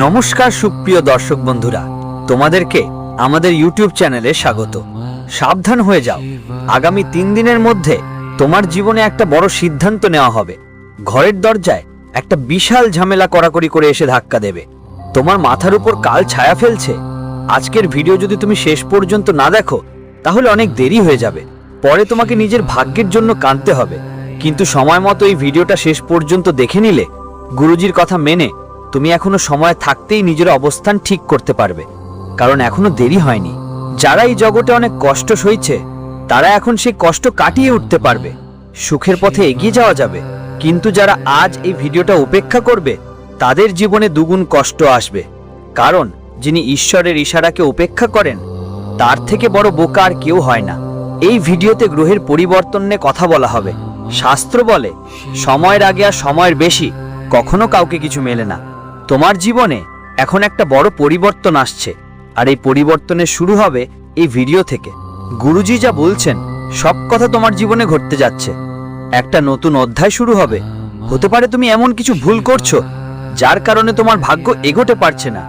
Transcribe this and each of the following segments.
নমস্কার সুপ্রিয় দর্শক বন্ধুরা, তোমাদেরকে আমাদের ইউটিউব চ্যানেলে স্বাগত। সাবধান হয়ে যাও, আগামী 3 দিনের মধ্যে তোমার জীবনে একটা বড় সিদ্ধান্ত নেওয়া হবে। ঘরের দরজায় একটা বিশাল ঝামেলা কড়াকড়ি করে এসে ধাক্কা দেবে, তোমার মাথার উপর কাল ছায়া ফেলছে। আজকের ভিডিও যদি তুমি শেষ পর্যন্ত না দেখো তাহলে অনেক দেরি হয়ে যাবে, পরে তোমাকে নিজের ভাগ্যের জন্য কাঁদতে হবে। কিন্তু সময় মতো এই ভিডিওটা শেষ পর্যন্ত দেখে নিলে গুরুজির কথা মেনে তুমি এখনো সময় থাকতেই নিজের অবস্থান ঠিক করতে পারবে, কারণ এখনো দেরি হয়নি। যারা এই জগতে অনেক কষ্ট সইছে তারা এখন সেই কষ্ট কাটিয়ে উঠতে পারবে, সুখের পথে এগিয়ে যাওয়া যাবে। কিন্তু যারা আজ এই ভিডিওটা উপেক্ষা করবে তাদের জীবনে দ্বিগুণ কষ্ট আসবে, কারণ যিনি ঈশ্বরের ইশারাকে উপেক্ষা করেন তার থেকে বড় বোকা আর কেউ হয় না। এই ভিডিওতে গ্রহের পরিবর্তন নিয়ে কথা বলা হবে। শাস্ত্র বলে সময়ের আগে আর সময়ের বেশি কখনো কাউকে কিছু মেলে না। তোমার জীবনে এখন একটা বড় পরিবর্তন আসছে, আর এই পরিবর্তনের শুরু হবে এই ভিডিও থেকে। গুরুজি যা বলছেন সব কথা তোমার জীবনে ঘটতে যাচ্ছে, একটা নতুন অধ্যায় শুরু হবে। হতে পারে তুমি এমন কিছু ভুল করছো যার কারণে তোমার ভাগ্য এগোতে পারছে না,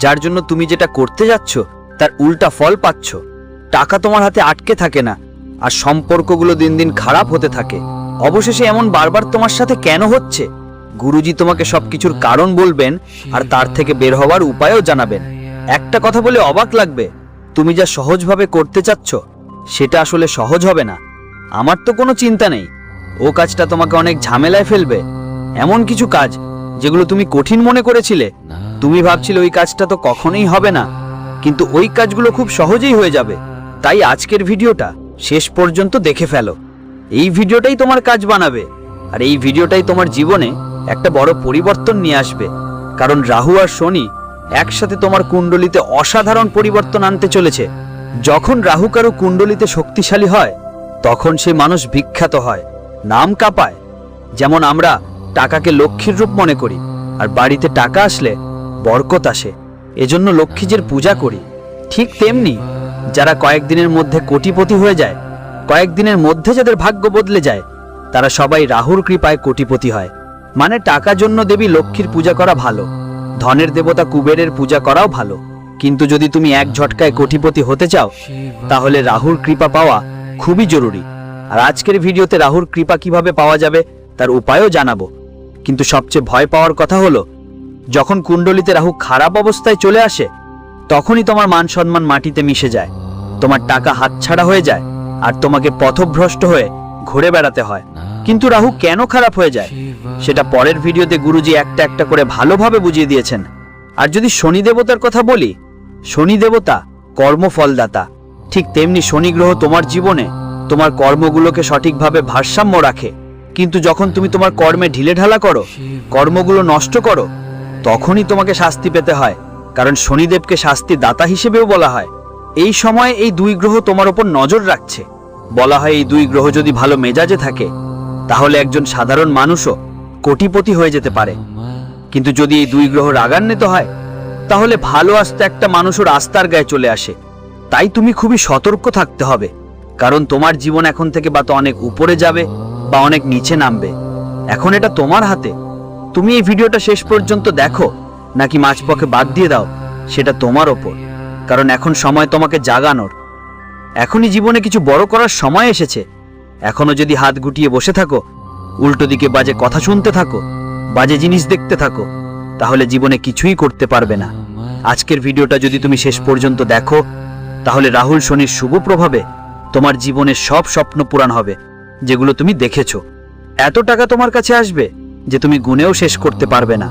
যার জন্য তুমি যেটা করতে যাচ্ছ তার উল্টা ফল পাচ্ছ। টাকা তোমার হাতে আটকে থাকে না, আর সম্পর্কগুলো দিন দিন খারাপ হতে থাকে। অবশেষে এমন বারবার তোমার সাথে কেন হচ্ছে? গুরুজি তোমাকে সবকিছুর কারণ বলবেন আর তার থেকে বের হওয়ার উপায়ও জানাবেন। একটা কথা বলে অবাক লাগবে, তুমি যা সহজভাবে করতে চাচ্ছ সেটা আসলে সহজ হবে না। আমার তো কোনো চিন্তা নেই, ও কাজটা তোমাকে অনেক ঝামেলায় ফেলবে। এমন কিছু কাজ যেগুলো তুমি কঠিন মনে করেছিলে, তুমি ভাবছিলে ওই কাজটা তো কখনোই হবে না, কিন্তু ওই কাজগুলো খুব সহজেই হয়ে যাবে। তাই আজকের ভিডিওটা শেষ পর্যন্ত দেখে ফেলো। এই ভিডিওটাই তোমার কাজ বানাবে, আর এই ভিডিওটাই তোমার জীবনে একটা বড় পরিবর্তন নিয়ে আসবে। কারণ রাহু আর শনি একসাথে তোমার কুণ্ডলিতে অসাধারণ পরিবর্তন আনতে চলেছে। যখন রাহু কারো কুণ্ডলিতে শক্তিশালী হয় তখন সে মানুষ বিখ্যাত হয়, নাম কাঁপায়। যেমন আমরা টাকাকে লক্ষ্মীর রূপ মনে করি, আর বাড়িতে টাকা আসলে বরকত আসে, এজন্য লক্ষ্মীজির পূজা করি। ঠিক তেমনি যারা কয়েকদিনের মধ্যে কোটিপতি হয়ে যায়, কয়েকদিনের মধ্যে যাদের ভাগ্য বদলে যায়, তারা সবাই রাহুর কৃপায় কোটিপতি হয়। মানে টাকার জন্য দেবী লক্ষ্মীর পূজা করা ভালো, ধনের দেবতা কুবেরের পূজা করাও ভালো। কিন্তু যদি তুমি এক ঝটকায় কোটিপতি হতে চাও তাহলে রাহুর কৃপা পাওয়া খুবই জরুরি। আর আজকের ভিডিওতে রাহুর কৃপা কিভাবে পাওয়া যাবে তার উপায়ও জানাবো। কিন্তু সবচেয়ে ভয় পাওয়ার কথা হলো, যখন কুণ্ডলিতে রাহু খারাপ অবস্থায় চলে আসে তখনই তোমার মান সম্মান মাটিতে মিশে যায়, তোমার টাকা হাতছাড়া হয়ে যায়, আর তোমাকে পথভ্রষ্ট হয়ে ঘুরে বেড়াতে হয়। কিন্তু রাহু কেন খারাপ হয়ে যায় সেটা পরের ভিডিওতে গুরুজি একটা একটা করে ভালোভাবে বুঝিয়ে দিয়েছেন। আর যদি শনি দেবতার কথা বলি, শনি দেবতা কর্মফলদাতা। ঠিক তেমনি শনি গ্রহ তোমার জীবনে তোমার কর্মগুলোকে সঠিকভাবে ভারসাম্য রাখে। কিন্তু যখন তুমি তোমার কর্মে ঢিলেঢালা করো, কর্মগুলো নষ্ট করো, তখনই তোমাকে শাস্তি পেতে হয়, কারণ শনিদেবকে শাস্তি দাতা হিসেবেও বলা হয়। এই সময় এই দুই গ্রহ তোমার উপর নজর রাখছে। বলা হয় এই দুই গ্রহ যদি ভালো মেজাজে থাকে তাহলে একজন সাধারণ মানুষও কোটিপতি হয়ে যেতে পারে। কিন্তু যদি এই দুই গ্রহ রাগান্বিত হয় তাহলে ভালো আস্তে একটা মানুষও রাস্তার গায়ে চলে আসে। তাই তুমি খুবই সতর্ক থাকতে হবে, কারণ তোমার জীবন এখন থেকে বা তো অনেক উপরে যাবে বা অনেক নিচে নামবে। এখন এটা তোমার হাতে। তুমি এই ভিডিওটা শেষ পর্যন্ত দেখো নাকি মাঝপথে বাদ দিয়ে দাও সেটা তোমার ওপর, কারণ এখন সময় তোমাকে জাগানোর। এখনই জীবনে কিছু বড় করার সময় এসেছে। এখনো যদি হাত গুটিয়ে বসে থাকো, উল্টো দিকে বাজে কথা শুনতে থাকো, বাজে জিনিস দেখতে থাকো, তাহলে জীবনে কিছুই করতে পারবে না। আজকের ভিডিওটা যদি তুমি শেষ পর্যন্ত দেখো তাহলে রাহুল শনির শুভ প্রভাবে তোমার জীবনের সব স্বপ্ন পূরণ হবে যেগুলো তুমি দেখেছো। এত টাকা তোমার কাছে আসবে যে তুমি গুনেও শেষ করতে পারবে না।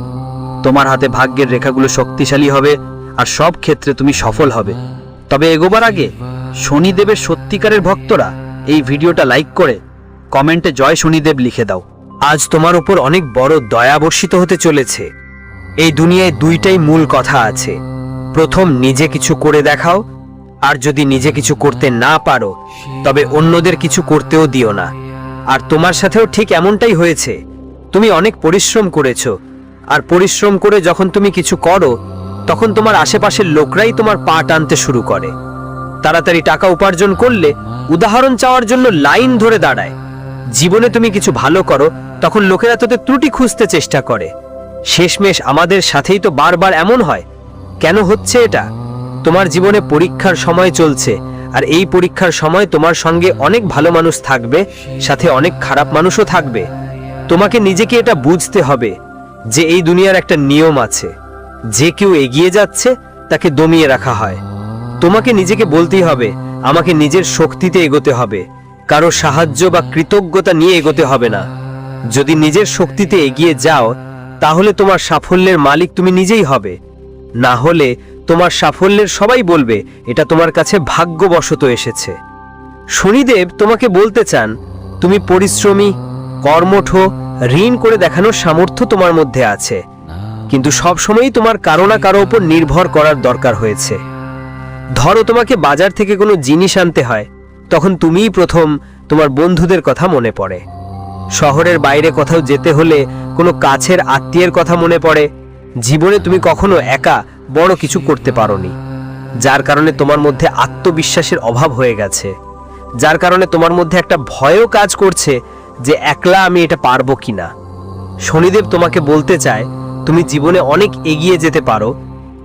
তোমার হাতে ভাগ্যের রেখাগুলো শক্তিশালী হবে, আর সব ক্ষেত্রে তুমি সফল হবে। তবে এগোবার আগে শনিদেবের সত্যিকারের ভক্তরা এই ভিডিওটা লাইক করে কমেন্টে জয় শনিদেব লিখে দাও। আজ তোমার উপর অনেক বড় দয়া বর্ষিত হতে চলেছে। এই দুনিয়ায় দুইটাই মূল কথা আছে। প্রথম, নিজে কিছু করে দেখাও, আর যদি নিজে কিছু করতে না পারো তবে অন্যদের কিছু করতেও দিও না। আর তোমার সাথেও ঠিক এমনটাই হয়েছে। তুমি অনেক পরিশ্রম করেছো, আর পরিশ্রম করে যখন তুমি কিছু করো তখন তোমার আশেপাশের লোকরাই তোমার পা টানতে শুরু করে। তাড়াতাড়ি টাকা উপার্জন করলে উদাহরণ চাওয়ার জন্য লাইন ধরে দাঁড়ায়। জীবনে তুমি কিছু ভালো করো তখন লোকেরা তোদের ত্রুটি খুঁজতে চেষ্টা করে। শেষমেশ আমাদের সাথেই তো বারবার এমন হয়। কেন হচ্ছে এটা? তোমার জীবনে পরীক্ষার সময় চলছে, আর এই পরীক্ষার সময় তোমার সঙ্গে অনেক ভালো মানুষ থাকবে, সাথে অনেক খারাপ মানুষও থাকবে। তোমাকে নিজেকে এটা বুঝতে হবে যে এই দুনিয়ার একটা নিয়ম আছে, যে কেউ এগিয়ে যাচ্ছে তাকে দমিয়ে রাখা হয়। তোমাকে নিজেকে বলতেই হবে, আমাকে নিজের শক্তিতে এগোতে হবে, কারো সাহায্য বা কৃতজ্ঞতা নিয়ে এগোতে হবে না। যদি নিজের শক্তিতে এগিয়ে যাও, তাহলে তোমার সাফল্যের মালিক তুমি নিজেই হবে। না হলে তোমার সাফল্যের সবাই বলবে এটা তোমার কাছে ভাগ্যবশত এসেছে। শনিদেব তোমাকে বলতে চান, তুমি পরিশ্রমী, কর্মঠ, ঋণ করে দেখানোর সামর্থ্য তোমার মধ্যে আছে, কিন্তু সব সময়ই তোমার কারো না কারো উপর নির্ভর করার দরকার হয়েছে। ধরো তোমাকে বাজার থেকে কোনো জিনিস আনতে হয়, তখন তুমিই প্রথম তোমার বন্ধুদের কথা মনে পড়ে। শহরের বাইরে কোথাও যেতে হলে কোনো কাছের আত্মীয়ের কথা মনে পড়ে। জীবনে তুমি কখনো একা বড় কিছু করতে পারোনি, যার কারণে তোমার মধ্যে আত্মবিশ্বাসের অভাব হয়ে গেছে, যার কারণে তোমার মধ্যে একটা ভয়ও কাজ করছে যে একলা আমি এটা পারবো কিনা। শনিদেব তোমাকে বলতে চায়, তুমি জীবনে অনেক এগিয়ে যেতে পারো,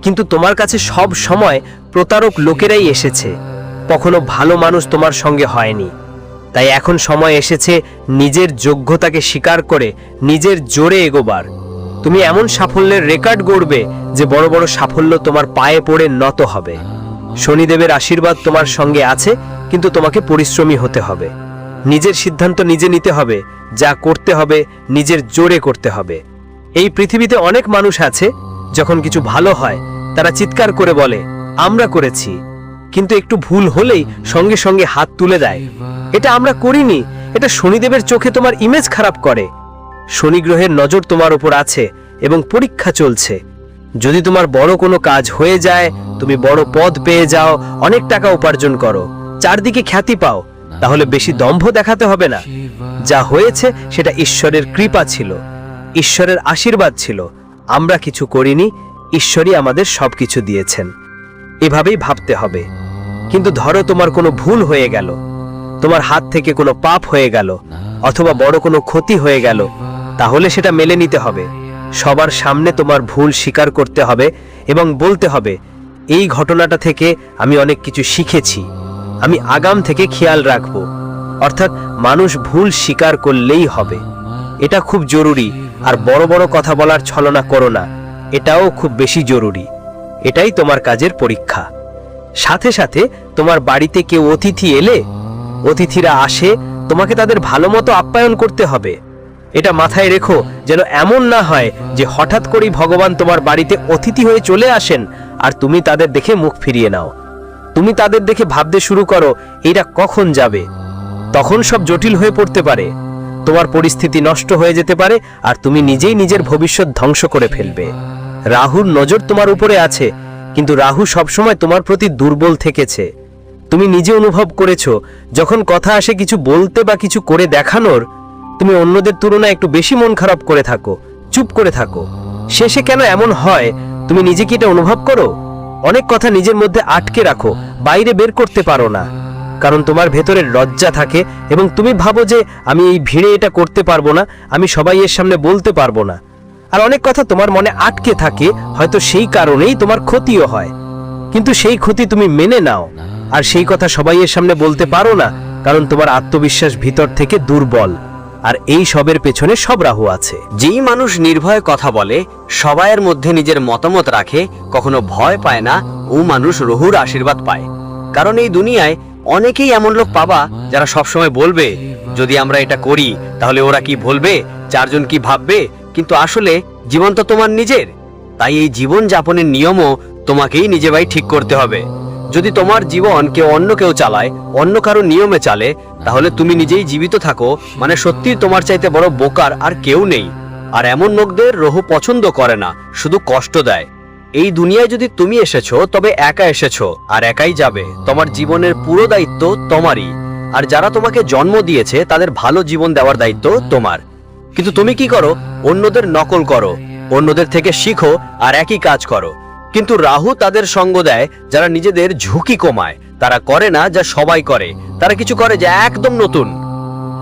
কিন্তু তোমার কাছে সব সময় প্রতারক লোকেরাই এসেছে, কখনো ভালো মানুষ তোমার সঙ্গে হয়নি। তাই এখন সময় এসেছে নিজের যোগ্যতাকে স্বীকার করে নিজের জোরে এগোবার। তুমি এমন সাফল্যের রেকর্ড গড়বে যে বড় বড় সাফল্য তোমার পায়ে পড়ে নত হবে। শনিদেবের আশীর্বাদ তোমার সঙ্গে আছে, কিন্তু তোমাকে পরিশ্রমী হতে হবে। নিজের সিদ্ধান্ত নিজে নিতে হবে, যা করতে হবে নিজের জোরে করতে হবে। এই পৃথিবীতে অনেক মানুষ আছে, যখন কিছু ভালো হয় তারা চিৎকার করে বলে আমরা করেছি, কিন্তু একটু ভুল হলেই সঙ্গে সঙ্গে হাত তুলে দেয়, এটা আমরা করিনি। এটা শনিদেবের চোখে তোমার ইমেজ খারাপ করে। শনি গ্রহের নজর তোমার উপর আছে এবং পরীক্ষা চলছে। যদি তোমার বড় কোনো কাজ হয়ে যায়, তুমি বড় পদ পেয়ে যাও, অনেক টাকা উপার্জন করো, চারদিকে খ্যাতি পাও, তাহলে বেশি দম্ভ দেখাতে হবে না। যা হয়েছে সেটা ঈশ্বরের কৃপা ছিল, ঈশ্বরের আশীর্বাদ ছিল। আমরা কিছু করিনি, ঈশ্বরই আমাদের সবকিছু দিয়েছেন। এভাবেই ভাবতে হবে। কিন্তু ধরো তোমার কোনো ভুল হয়ে গেল, তোমার হাত থেকে কোনো পাপ হয়ে গেল, অথবা বড় কোনো ক্ষতি হয়ে গেল, তাহলে সেটা মেনে নিতে হবে। সবার সামনে তোমার ভুল স্বীকার করতে হবে এবং বলতে হবে, এই ঘটনাটা থেকে আমি অনেক কিছু শিখেছি, আমি আগাম থেকে খেয়াল রাখব। অর্থাৎ মানুষ ভুল স্বীকার করলেই হবে, এটা খুব জরুরি। আর বড় বড় কথা বলার ছলনা করো না, এটাও খুব বেশি জরুরি। এটাই তোমার কাজের পরীক্ষা। সাথে সাথে তোমার বাড়িতে কেউ অতিথি এলে, অতিথিরা আসে, তোমাকে তাদের ভালো মতো আপ্যায়ন করতে হবে। এটা মাথায় রেখো, যেন এমন না হয় যে হঠাৎ করেই ভগবান তোমার বাড়িতে অতিথি হয়ে চলে আসেন আর তুমি তাদের দেখে মুখ ফিরিয়ে নাও। তুমি তাদের দেখে ভাবতে শুরু করো এরা কখন যাবে। তখন সব জটিল হয়ে পড়তে পারে, তোমার পরিস্থিতি নষ্ট হয়ে যেতে পারে, আর তুমি নিজেই নিজের ভবিষ্যৎ ধ্বংস করে ফেলবে। রাহুর নজর তোমার উপরে আছে, কিন্তু রাহু সবসময় তোমার প্রতি দুর্বল থেকেছে। তুমি নিজে অনুভব করেছো, যখন কথা আসে কিছু বলতে বা কিছু করে দেখানোর, তুমি অন্যদের তুলনায় একটু বেশি মন খারাপ করে থাকো, চুপ করে থাকো। শেষে কেন এমন হয় তুমি নিজে কি এটা অনুভব করো? অনেক কথা নিজের মধ্যে আটকে রাখো, বাইরে বের করতে পারো না, কারণ তোমার ভেতরে লজ্জা থাকে এবং তুমি ভাবো যে আমি এই ভিড়ে এটা করতে পারবো না, আমি সবাইয়ের সামনে বলতে পারবো না। আর অনেক কথা তোমার মনে আটকে থাকে, হয়তো সেই কারণেই তোমার ক্ষতিও হয়। কিন্তু সেই ক্ষতি তুমি মেনে নাও, আর সেই কথা সবাইয়ের সামনে বলতে পারো না, কারণ তোমার আত্মবিশ্বাস ভিতর থেকে দুর্বল। আর এই সবের পেছনে সব রাহু আছে। যেই মানুষ নির্ভয়ে কথা বলে, সবাইয়ের মধ্যে নিজের মতামত রাখে, কখনো ভয় পায় না, ও মানুষ রহুর আশীর্বাদ পায়। কারণ এই দুনিয়ায় অনেকেই এমন লোক পাবা যারা সবসময় বলবে যদি আমরা এটা করি তাহলে ওরা কি বলবে, চারজন কি ভাববে, কিন্তু আসলে জীবন তো তোমার নিজের। তাই এই জীবন যাপনের নিয়মও তোমাকেই নিজে ভাই ঠিক করতে হবে। যদি তোমার জীবন অন্য কেউ চালায়, অন্য কারো নিয়মে চালে, তাহলে তুমি নিজেই জীবিত থাকো, মানে সত্যি তোমার চাইতে বড় বোকার আর কেউ নেই। আর এমন লোকদের রহু পছন্দ করে না, শুধু কষ্ট দেয়। এই দুনিয়ায় যদি তুমি এসেছো তবে একা এসেছো আর একাই যাবে। তোমার জীবনের পুরো দায়িত্ব তোমারই, আর যারা তোমাকে জন্ম দিয়েছে তাদের ভালো জীবন দেওয়ার দায়িত্ব তোমার। কিন্তু তুমি কি করো? অন্যদের নকল করো, অন্যদের থেকে শিখো আর একই কাজ করো। কিন্তু রাহু তাদের সঙ্গ দেয় যারা নিজেদের ঝুঁকি কমায়। তারা করে না যা সবাই করে, তারা কিছু করে যা একদম নতুন।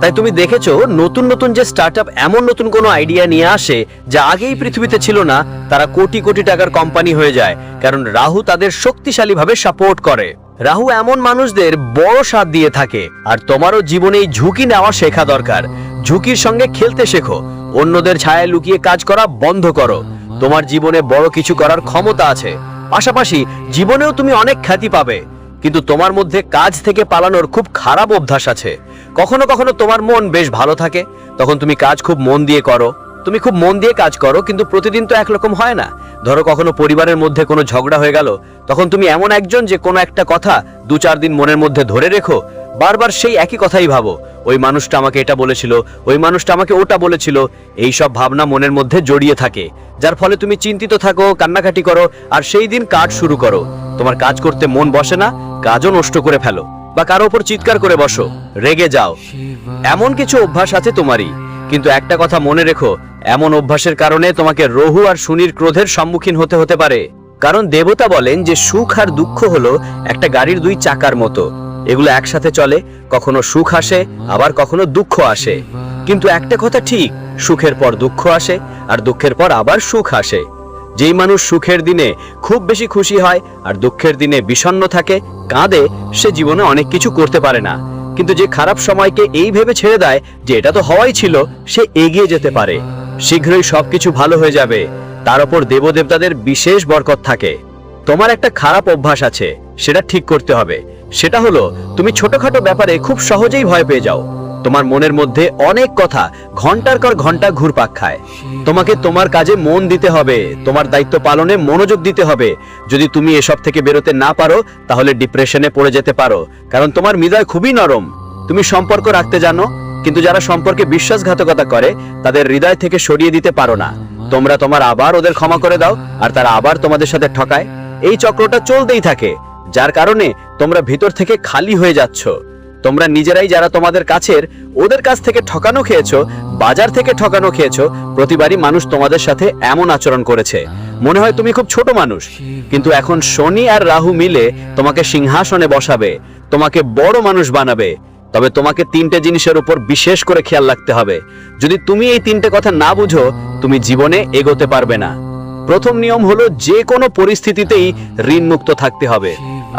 তাই তুমি দেখেছো নতুন নতুন যে স্টার্টআপ এমন নতুন কোনো আইডিয়া নিয়ে আসে যা আগেই পৃথিবীতে ছিল না, তারা কোটি কোটি টাকার কোম্পানি হয়ে যায়, কারণ রাহু তাদের শক্তিশালীভাবে সাপোর্ট করে। রাহু এমন মানুষদের বড় সাথ দিয়ে থাকে। আর তোমারও জীবনে এই ঝুঁকি নেওয়া শেখা দরকার। ঝুঁকির সঙ্গে খেলতে শেখো, অন্যদের ছায়ায় লুকিয়ে কাজ করা বন্ধ করো। তোমার জীবনে বড় কিছু করার ক্ষমতা আছে, পাশাপাশি জীবনেও তুমি অনেক খ্যাতি পাবে। কিন্তু তোমার মধ্যে কাজ থেকে পালানোর খুব খারাপ অভ্যাস আছে। কখনো কখনো তোমার মন বেশ ভালো থাকে, তখন তুমি কাজ খুব মন দিয়ে করো। তুমি খুব মন দিয়ে কাজ করো, কিন্তু প্রতিদিন তো একরকম হয় না। ধরো কখনো পরিবারের মধ্যে কোনো ঝগড়া হয়ে গেল, তখন তুমি এমন একজন যে কোনো একটা কথা 2-4 দিন মনের মধ্যে ধরে রেখো, বারবার সেই একই কথাই ভাবো, ওই মানুষটা আমাকে এটা বলেছিল, ওই মানুষটা আমাকে ওটা বলেছিল। এই সব ভাবনা মনের মধ্যে জড়িয়ে থাকে, যার ফলে তুমি চিন্তিত থাকো, কান্নাকাটি করো, আর সেই দিন কাজ শুরু করো। তোমার কাজ করতে মন বসে না, কাজও নষ্ট করে ফেলো, বা কারো উপর চিৎকার করে বসো, রেগে যাও। এমন কিছু অভ্যাস আছে তোমারই। কিন্তু একটা কথা মনে রেখো, এমন অভ্যাসের কারণে তোমাকে রহু আর শনির ক্রোধের সম্মুখীন হতে পারে। কারণ দেবতা বলেন যে সুখ আর দুঃখ হলো একটা গাড়ির 2 চাকার মতো, এগুলো একসাথে চলে। কখনো সুখ আসে, আবার কখনো দুঃখ আসে। কিন্তু একটা কথা ঠিক, সুখের পর দুঃখ আসে, আর দুঃখের পর আবার সুখ আসে। যেই মানুষ সুখের দিনে খুব বেশি খুশি হয় আর দুঃখের দিনে বিষণ্ণ থাকে, কাঁদে, সে জীবনে অনেক কিছু করতে পারে না। কিন্তু যে খারাপ সময়কে এই ভেবে ছেড়ে দেয় যে এটা তো হওয়াই ছিল, সে এগিয়ে যেতে পারে। শীঘ্রই সবকিছু ভালো হয়ে যাবে। তার উপর দেবদেবতাদের বিশেষ বরকত থাকে। তোমার একটা খারাপ অভ্যাস আছে, সেটা ঠিক করতে হবে। সেটা হলো তুমি ছোটখাটো ব্যাপারে খুব সহজেই ভয় পেয়ে যাও। তোমার মনের মধ্যে অনেক কথা ঘন্টার পর ঘন্টা ঘুরপাক খায়। তোমাকে তোমার কাজে মন দিতে হবে, তোমার দায়িত্ব পালনে মনোযোগ দিতে হবে। যদি তুমি এসব থেকে বেরোতে না পারো, তাহলে ডিপ্রেশনে পড়ে যেতে পারো, কারণ তোমার হৃদয় খুবই নরম। তুমি সম্পর্ক রাখতে জানো, কিন্তু যারা সম্পর্কে বিশ্বাসঘাতকতা করে তাদের হৃদয় থেকে সরিয়ে দিতে পারো না। তোমরা তোমার আবার ওদের ক্ষমা করে দাও, আর তারা আবার তোমাদের সাথে ঠকায়। এই চক্রটা চলতেই থাকে, যার কারণে তোমরা ভিতর থেকে খালি হয়ে যাচ্ছ। তোমরা নিজেরাই যারা তোমাদের কাছের, ওদের কাছ থেকে ঠকানো খেয়েছো, বাজার থেকে ঠকানো খেয়েছো। প্রতিবারই মানুষ তোমাদের সাথে এমন আচরণ করেছে, মনে হয় তুমি খুব ছোট মানুষ। কিন্তু এখন শনি আর রাহু মিলে তোমাকে সিংহাসনে বসাবে, তোমাকে বড় মানুষ বানাবে। তবে তোমাকে 3টে জিনিসের উপর বিশেষ করে খেয়াল রাখতে হবে। যদি তুমি এই 3টে কথা না বুঝো, তুমি জীবনে এগোতে পারবে না। প্রথম নিয়ম হলো যে কোনো পরিস্থিতিতেই ঋণ মুক্ত থাকতে হবে।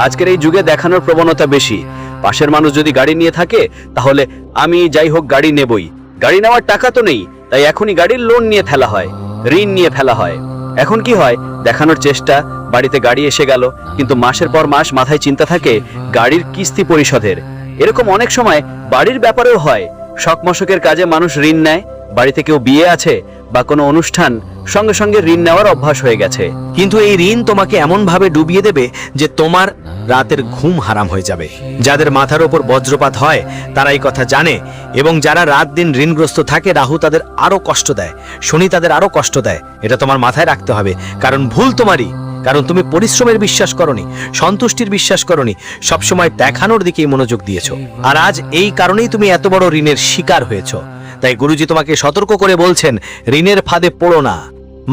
আজকের এই যুগে দেখানোর প্রবণতা বেশি। পাশের মানুষ যদি গাড়ি নিয়ে থাকে, তাহলে আমি যাই হোক গাড়ি নেবই। গাড়ি নেওয়ার টাকা তো নেই, তাই এখনই গাড়ির লোন নিয়ে ফেলা হয়, ঋণ নিয়ে ফেলা হয়। এখন কি হয়, দেখানোর চেষ্টা, বাড়িতে গাড়ি এসে গেল, কিন্তু মাসের পর মাস মাথায় চিন্তা থাকে গাড়ির কিস্তি পরিশোধের। এরকম অনেক সময় বাড়ির ব্যাপারেও হয়। শখ মশকের কাজে মানুষ ঋণ নেয়। বাড়িতে কেউ বিয়ে আছে বা কোনো অনুষ্ঠান, সঙ্গে সঙ্গে ঋণ নেওয়ার অভ্যাস হয়ে গেছে। কিন্তু এই ঋণ তোমাকে এমন ভাবে ডুবিয়ে দেবে যে তোমার রাতের ঘুম হারাম হয়ে যাবে। যাদের মাথার ওপর বজ্রপাত হয় তারা এই কথা জানে, এবং যারা রাত দিন ঋণগ্রস্ত থাকে, রাহু তাদের আরো কষ্ট দেয়, শনি তাদের আরো কষ্ট দেয়। এটা তোমার মাথায় রাখতে হবে, কারণ ভুল তোমারই। কারণ তুমি পরিশ্রমের বিশ্বাস করনি, সন্তুষ্টির বিশ্বাস করনি, সবসময় দেখানোর দিকেই মনোযোগ দিয়েছো। আর আজ এই কারণেই তুমি এত বড় ঋণের শিকার হয়েছো। তাই গুরুজি তোমাকে সতর্ক করে বলছেন, ঋণের ফাঁদে পড়ো না।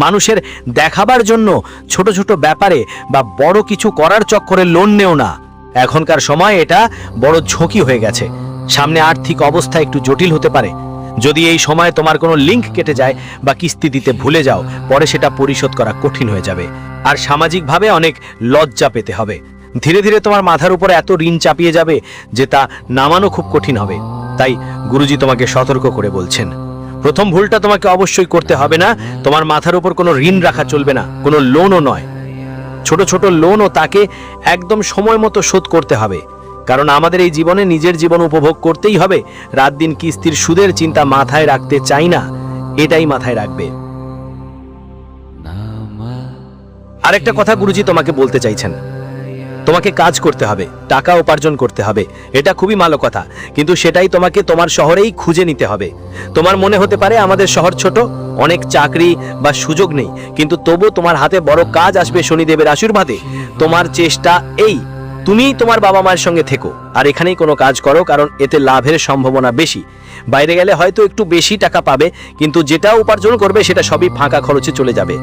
মানুষের দেখাবার জন্য ছোট ছোট ব্যাপারে বা বড় কিছু করার চক্করে লোন নেও না। এখনকার সময় এটা বড় ঝুঁকি হয়ে গেছে। সামনে আর্থিক অবস্থা একটু জটিল হতে পারে। যদি এই সময় তোমার কোনো লিংক কেটে যায় বা কিস্তি দিতে ভুলে যাও, পরে সেটা পরিশোধ করা কঠিন হয়ে যাবে, আর সামাজিকভাবে অনেক লজ্জা পেতে হবে। ধীরে ধীরে তোমার মাথার উপরে এত ঋণ চাপিয়ে যাবে যে তা নামানো খুব কঠিন হবে। তাই গুরুজি তোমাকে সতর্ক করে বলছেন, প্রথম ভুলটা তোমাকে অবশ্যই করতে হবে না। তোমার মাথার উপর কোনো ঋণ রাখা চলবে না, কোনো লোনও নয়। ছোট ছোট লোনও তাকে একদম সময় মতো শোধ করতে হবে, কারণ আমাদের এই জীবনে নিজের জীবন উপভোগ করতেই হবে। রাত দিন কিস্তির সুদের চিন্তা মাথায় রাখতে চাই না, এটাই মাথায় রাখবে। আরেকটা কথা গুরুজি তোমাকে বলতে চাইছেন, তোমাকে কাজ করতে হবে, টাকা উপার্জন করতে হবে, এটা খুবই ভালো কথা। কিন্তু সেটাই তোমাকে তোমার শহরেই খুঁজে নিতে হবে। তোমার মনে হতে পারে আমাদের শহর ছোট, অনেক চাকরি বা সুযোগ নেই, কিন্তু তবু তোমার হাতে বড় কাজ আসবে শনিদেবের আশীর্বাদে। তোমার চেষ্টা এই, তুমি তোমার বাবা মায়ের সঙ্গে থেকো আর এখানেই কোনো কাজ করো, কারণ এতে লাভের সম্ভাবনা বেশি। বাইরে গেলে হয়তো একটু বেশি টাকা পাবে, কিন্তু যেটা উপার্জন করবে সেটা সবই ফাঁকা খরচে চলে যাবে।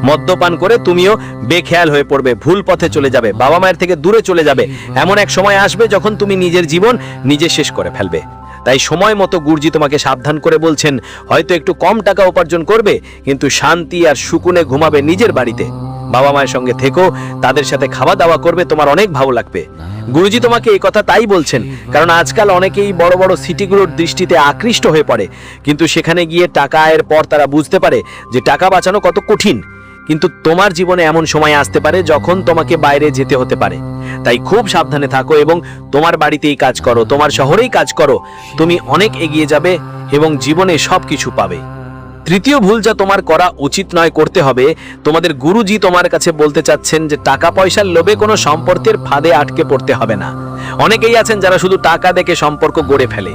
মদ্যপান করে তুমিও বেখেয়াল হয়ে পড়বে, ভুল পথে চলে যাবে, বাবা মায়ের থেকে দূরে চলে যাবে। এমন এক সময় আসবে যখন তুমি নিজের জীবন নিজে শেষ করে ফেলবে। তাই সময় মতো গুরুজি তোমাকে সাবধান করে বলছেন, হয়তো একটু কম টাকা উপার্জন করবে, কিন্তু শান্তি আর সুকুনে ঘুমাবে নিজের বাড়িতে। বাবা মায়ের সঙ্গে থেকো, তাদের সাথে খাওয়া দাওয়া করবে, তোমার অনেক ভালো লাগবে। গুরুজি তোমাকে এই কথা তাই বলছেন কারণ আজকাল অনেকেই বড় বড় সিটিগুলোর দৃষ্টিতে আকৃষ্ট হয়ে পড়ে, কিন্তু সেখানে গিয়ে টাকা আয়ের পর তারা বুঝতে পারে যে টাকা বাঁচানো কত কঠিন। কিন্তু তোমার জীবনে এমন সময় আসতে পারে যখন তোমাকে বাইরে যেতে হতে পারে, তাই খুব সাবধানে থাকো এবং তোমার বাড়িতেই কাজ করো, তোমার শহরেই কাজ করো, তুমি অনেক এগিয়ে যাবে এবং জীবনে সবকিছু পাবে। তৃতীয় ভুল যা তোমার করা উচিত নয়, করতে হবে, তোমাদের গুরুজি তোমার কাছে বলতে চাচ্ছেন যে টাকা পয়সার লোভে কোনো সম্পর্কের ফাঁদে আটকে পড়তে হবে না। অনেকেই আছেন যারা শুধু টাকা দেখে সম্পর্ক গড়ে ফেলে।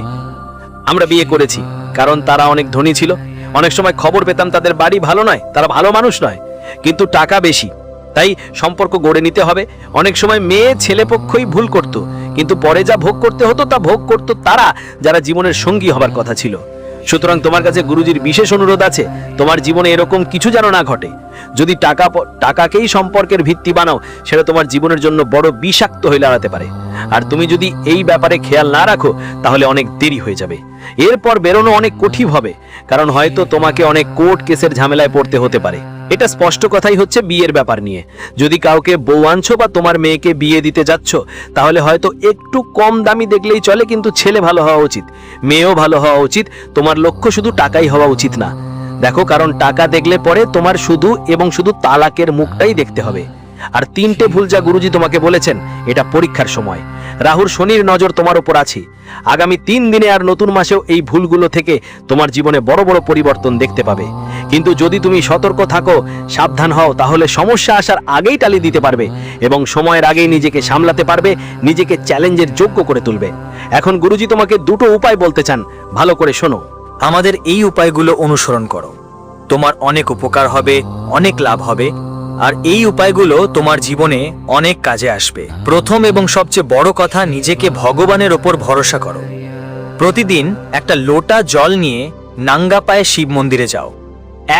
আমরা বিয়ে করেছি কারণ তারা অনেক ধনী ছিল, অনেক সময় খবর পেতাম তাদের বাড়ি ভালো নয়, তারা ভালো মানুষ নয়, কিন্তু টাকা বেশি, তাই সম্পর্ক গড়ে নিতে হবে। অনেক সময় মেয়ে ছেলে পক্ষই ভুল করত, কিন্তু পরে যা ভোগ করতে হতো তা ভোগ করত তারা যারা জীবনের সঙ্গী হবার কথা ছিল। সুতরাং তোমার কাছে গুরুজির বিশেষ অনুরোধ আছে, তোমার জীবনে এরকম কিছু যেন না ঘটে। যদি টাকাকেই সম্পর্কের ভিত্তি বানাও, সেটা তোমার জীবনের জন্য বড় বিষাক্ত হয়ে দাঁড়াতে পারে। আর তুমি যদি এই ব্যাপারে খেয়াল না রাখো তাহলে অনেক দেরি হয়ে যাবে, এরপর বেরোনো অনেক কঠিন হবে, কারণ হয়তো তোমাকে অনেক কোর্ট কেসের ঝামেলায় পড়তে হতে পারে। এটা স্পষ্ট কথাই হচ্ছে বিয়ের ব্যাপার নিয়ে। যদি কাউকে বউ আনছো বা তোমার মেয়েকে বিয়ে দিতে যাচ্ছ, তাহলে হয়তো একটু কম দামি দেখলেই চলে, কিন্তু ছেলে ভালো হওয়া উচিত, মেয়েও ভালো হওয়া উচিত। তোমার লক্ষ্য শুধু টাকাই হওয়া উচিত না। দেখো, কারণ টাকা দেখলে পরে তোমার শুধু এবং শুধু তালাকের মুখটাই দেখতে হবে। আর তিনটে ভুল যা গুরুজি তোমাকে বলেছেন, এটা পরীক্ষার সময়। রাহুর শনির নজর তোমার উপর আছে। আগামী 3 দিনে আর নতুন মাসেও এই ভুলগুলো থেকে তোমার জীবনে বড় বড় পরিবর্তন দেখতে পাবে। কিন্তু যদি তুমি সতর্ক থাকো, সাবধান হও, তাহলে সমস্যা আসার আগেই টালি দিতে পারবে এবং সময়ের আগেই নিজেকে সামলাতে পারবে, নিজেকে চ্যালেঞ্জের যোগ্য করে তুলবে। এখন গুরুজি তোমাকে দুটো উপায় বলতে চান, ভালো করে শোনো। আমাদের এই উপায়গুলো অনুসরণ করো, তোমার অনেক উপকার হবে, অনেক লাভ হবে, আর এই উপায়গুলো তোমার জীবনে অনেক কাজে আসবে। প্রথম এবং সবচেয়ে বড় কথা, নিজেকে ভগবানের ওপর ভরসা করো। প্রতিদিন একটা লোটা জল নিয়ে নাঙ্গা পায়ে শিব মন্দিরে যাও।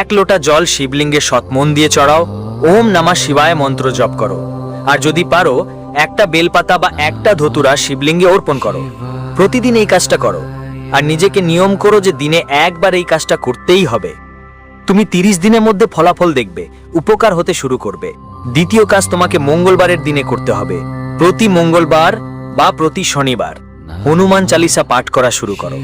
1 লোটা জল শিবলিঙ্গে সৎ মন দিয়ে চড়াও, ওম নমঃ শিবায় মন্ত্র জপ করো। আর যদি পারো, একটা বেলপাতা বা একটা ধতুরা শিবলিঙ্গে অর্পণ করো। প্রতিদিন এই কাজটা করো, আর নিজেকে নিয়ম করো যে দিনে একবার এই কাজটা করতেই হবে। তুমি 30 দিনের মধ্যে ফলাফল দেখবে, উপকার হতে শুরু করবে। দ্বিতীয় কাজ, তোমাকে মঙ্গলবারের দিনে করতে হবে। প্রতি মঙ্গলবার বা প্রতি শনিবার হনুমান চালিসা পাঠ করা শুরু করো।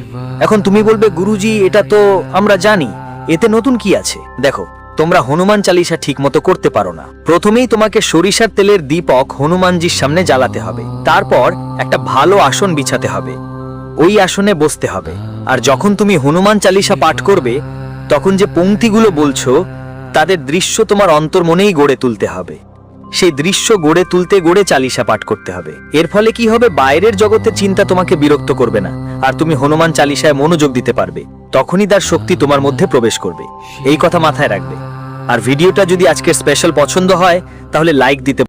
এখন তুমি বলবে, গুরুজি এটা তো আমরা জানি, এতে নতুন কি আছে? দেখো, তোমরা হনুমান চালিসা ঠিক মতো করতে পারো না। প্রথমেই তোমাকে সরিষার তেলের দীপক হনুমানজির সামনে জ্বালাতে হবে। তারপর একটা ভালো আসন বিছাতে হবে, ওই আসনে বসতে হবে। আর যখন তুমি হনুমান চালিসা পাঠ করবে, তখন যে পংক্তিগুলো বলছো তাদের দৃশ্য তোমার অন্তর্মনেই গড়ে তুলতে হবে। সেই দৃশ্য গড়ে তুলতে গড়ে চালিসা পাঠ করতে হবে। এর ফলে কি হবে, বাইরের জগতের চিন্তা তোমাকে বিরক্ত করবে না, আর তুমি হনুমান চালিসায় মনোযোগ দিতে পারবে। তখনই তার শক্তি তোমার মধ্যে প্রবেশ করবে। এই কথা মাথায় রাখবে। আর ভিডিওটা যদি আজকের স্পেশাল পছন্দ হয়, তাহলে লাইক দিতে